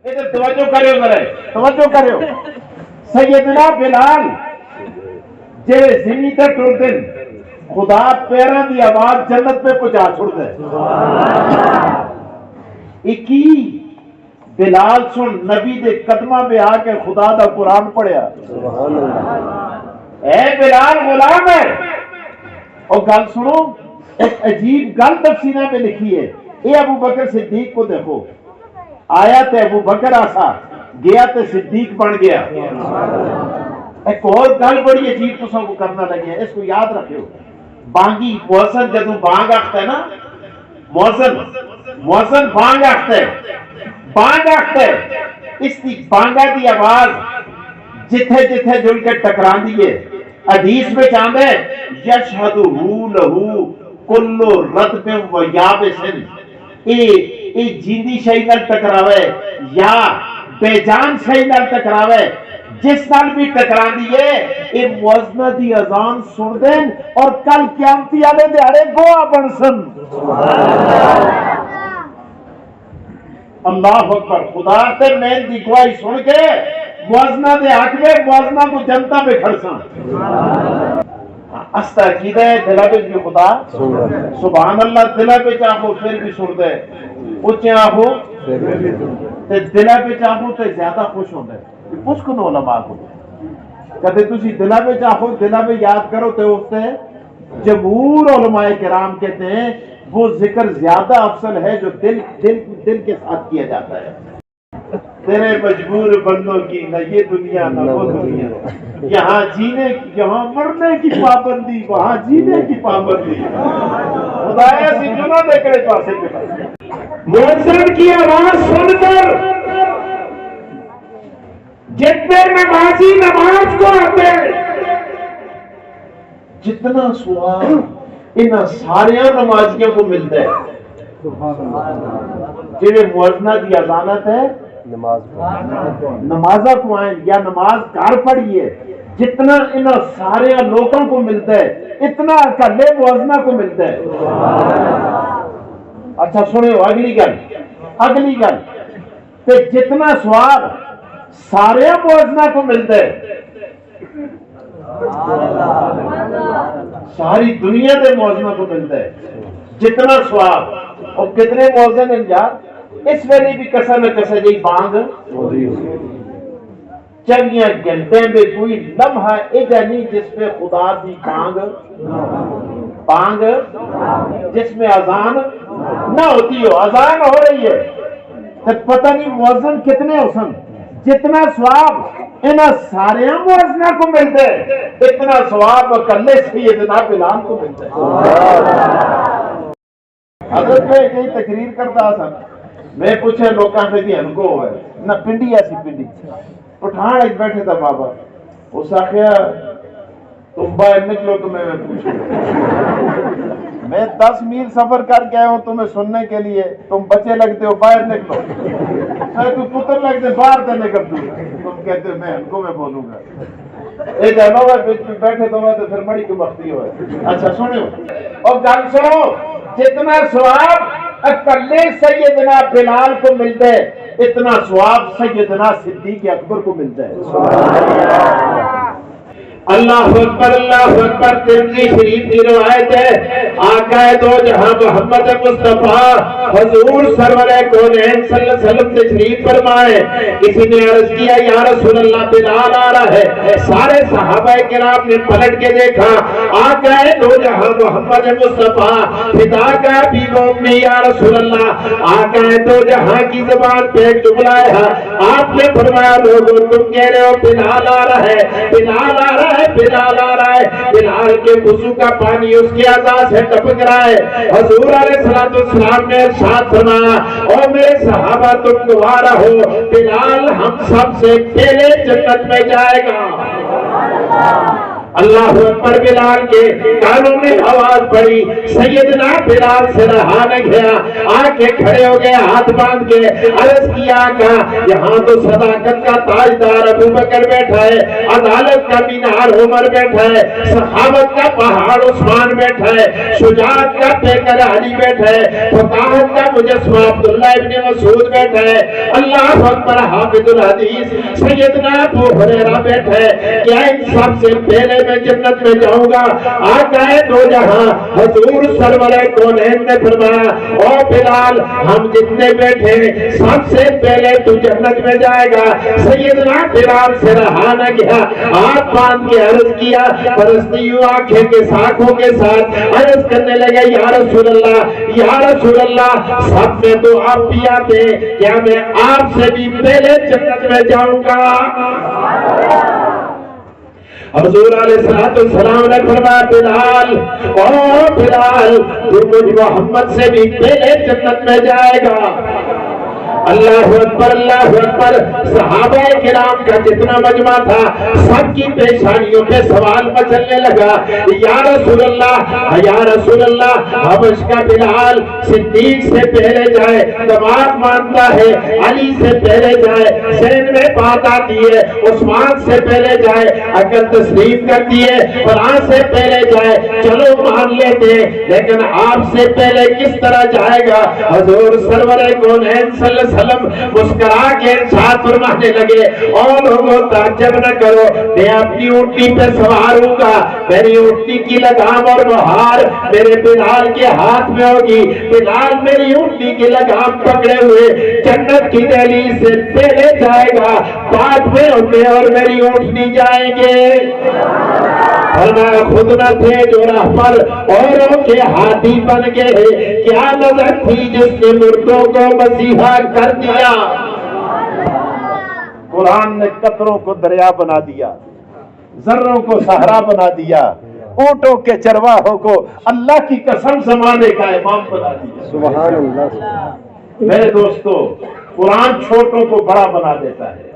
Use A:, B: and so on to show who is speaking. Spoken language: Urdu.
A: ادھر توجہ کرو ذرا توجہ کرو سیدنا بلال جڑے زمین تے ٹردے خدا پیراں دی آواز جنت پہ پہنچا چھڑدا ہے اکی بلال سن نبی دے قدماں پہ آ کے خدا دا قرآن پڑھیا اے بلال غلام ہے اور گل سنو ایک عجیب گل تفسیرہ میں لکھی ہے اے ابو بکر صدیق کو دیکھو آیا تے ابو بکر آسا گیا تے صدیق بن گیا ایک اور گل بڑی عجیب تو سب کو کرنا لگے اس کو یاد رکھو بانگی موسن جدوں بانگ آختا ہے نا موسن بانگ آختا ہے اس کی بانگا دی آواز جتھے جتھے جل کے ٹکران دیئے حدیث میں چاہتا ہے یشہدہو لہو کلو رتب و یابسن اے جیندی شئی نال ٹکراوے یا بے جان شئی نال ٹکراوے جس نال بھی ٹکران دیئے اے موزنہ دی اذان سن دیں اور کل قیامتی آلے دیارے گواہ بن سن اللہ اکبر خدا تے میں دی گواہی سن کے موازنہ دے حق میں موازنہ کو جنتا میں کھڑساں استعقیدہ ہے دلہ پہ بھی خدا سبحان اللہ دلہ پہ چاہو پھر بھی سن دے اچھے آہو دلہ پہ چاہو تو زیادہ خوش ہوں دے پوچھ کن علماء کو کہتے تسی دلہ پہ چاہو دلہ پہ یاد کرو تو اٹھتے جمہور علماء کرام کہتے ہیں وہ ذکر زیادہ افضل ہے جو دل کے ساتھ کیا جاتا ہے تیرے مجبور بندوں کی نہ یہ دنیا نہ وہ دنیا یہاں جینے یہاں مرنے کی پابندی وہاں جینے کی پابندی خدایا سی جنہ دیکھنے پاسے کے پاس مؤذن کی آواز سن کر جتنے نمازی نماز کو آتے جتنا سوال ان سارے نمازیوں کو ملتا ہے جنہیں موازنہ دی اذانت ہے نمازہ کو آئیں یا نماز کار پڑھئیے جتنا ان سارے لوگوں کو ملتا ہے اتنا اکلے موازنہ کو ملتا ہے اچھا سنو اگلی گل کہ جتنا سوال سارے موازنہ کو ملتا ہے ساری دنیا دے موازنہ کو ملتا ہے جتنا سواب اور کتنے موازن ہیں یار اس ویلے بھی کسا نہ کسا جی بانگ چنگیاں گھنٹے میں کوئی لمحہ ایجا نہیں جس پہ خدا دی بانگ جس میں اذان نہ ہوتی ہو اذان ہو رہی ہے تو پتہ نہیں موازن کتنے ہو سن جتنا سواب انہاں سارے موازنہ کو ملتے ہیں اتنا ثواب اکلے سیدنا بلال کو ملتا ہے حضرت میں کئی تقریر کرتا سن میں پوچھے لوکاں سے بھی ہنکو ہوئے نہ پنڈی ایسی پنڈی پٹھان ایک بیٹھے تھا بابا اس آخیا تم باہر نکلو تو میں پوچھوں میں 10 میل سفر کر کے آیا ہوں تمہیں سننے کے لیے تم بچے لگتے ہو باہر نکلو تو پتر لگتے باہر تے نکل دوں تم کہتے ہو میں ہنکو میں بولوں گا ایک انووا بیٹھے تو پھر مڑی کو بختی ہوئے اچھا سنو اور گل سنو جتنا ثواب اکلے سیدنا بلال کو ملتا ہے اتنا ثواب سیدنا صدیق اکبر کو ملتا ہے اللہ اکبر ترمذی شریف کی روایت ہے آقا دو جہاں محمد مصطفیٰ حضور سرور کونین صلی اللہ علیہ وسلم تشریف فرمائے کسی نے عرض کیا یا رسول اللہ بلال آ رہا ہے سارے صحابہ کرام نے پلٹ کے دیکھا آقا دو جہاں محمد مصطفیٰ فدا کا بھی امی یا رسول اللہ آقا دو جہاں کی زبان پہ ایک جملہ ہے آپ نے فرمایا لوگوں تم کہہ رہے ہو بلال آ رہا ہے بلال آ رہا ہے بلال آ رہا ہے بلال کے وضو کا پانی اس کے اعضاء سے ٹپک رہا ہے حضور علیہ السلام نے ارشاد فرمایا او میرے صحابہ تم گواہ رہو بلال ہم سب سے پہلے جنت میں جائے گا اللہ اکبر بلال کے کانوں میں آواز پڑی سیدنا بلال سے رہا نہ گیا آ کے کھڑے ہو گئے ہاتھ باندھ کے عرض کیا آقا یہاں تو صداقت کا تاجدار ابو بکر بیٹھا ہے عدالت کا مینار عمر بیٹھا ہے، سخاوت کا پہاڑ عثمان بیٹھا ہے، شجاعت کا پیکر علی بیٹھا ہے، فقاہت کا مجسمہ عبداللہ ابن مسعود بیٹھا ہے، اللہ اکبر حافظ الحدیث سیدنا ابو ہریرہ بیٹھا ہے۔ کیا ان سب سے پہلے میں جنت میں جاؤں گا؟ آقا دو جہاں حضور سرور کونین نے فرمایا او بلال ہم جتنے بیٹھے سب سے پہلے تو جنت میں جائے گا۔ سیدنا بلال سے رہا نہ گیا، ہاتھ باندھ کے عرض کیا، پرستیوں آنکھیں کے ساکھوں کے ساتھ عرض کرنے لگے یا رسول اللہ یا رسول اللہ، سب میں تو آپ بھی آتے، کیا میں آپ سے بھی پہلے جنت میں جاؤں گا؟ حضور علیہ السلام نے فرمایا بلال او بلال تو مجھ محمد سے بھی پہلے جنت میں جائے گا۔ اللہ اکبر اللہ اکبر۔ صحابہ کرام کا جتنا مجمع تھا سب کی پیشانیوں پہ سوال مچلنے لگا، یا رسول اللہ حبش کا بلال صدیق سے پہلے جائے، دماغ مانتا ہے، علی سے پہلے جائے، ذہن میں بات آتی ہے عثمان سے پہلے جائے، عقل تسلیم کرتی ہے فلاں سے پہلے جائے، چلو مان لیتے لیکن آپ سے پہلے کس طرح جائے گا؟ حضور سرور کونین صلی اللہ علیہ وسلم مسکرا کے ارشاد فرمانے لگے اور لوگوں تعجب نہ کرو، میں اپنی اونٹنی پہ سوار ہوں گا، میری اونٹنی کی لگام اور مہار میرے بلال کے ہاتھ میں ہوگی، بلال میری اونٹنی کی لگام پکڑے ہوئے جنت کی دہلیز سے پہلے جائے گا، بعد میں اور میری اونٹنی جائیں گے۔ فرمایا خود نہ تھے جو راہ پر اوروں کے ہاتھی بن گئے، کیا نظر تھی جس نے مردوں کو مسیحا کر دیا۔ قرآن نے قطروں کو دریا بنا دیا، ذروں کو صحرا بنا دیا، اونٹوں کے چرواہوں کو اللہ کی قسم زمانے کا امام بنا دیا۔ سبحان اللہ۔ میرے دوستو قرآن چھوٹوں کو بڑا بنا دیتا ہے،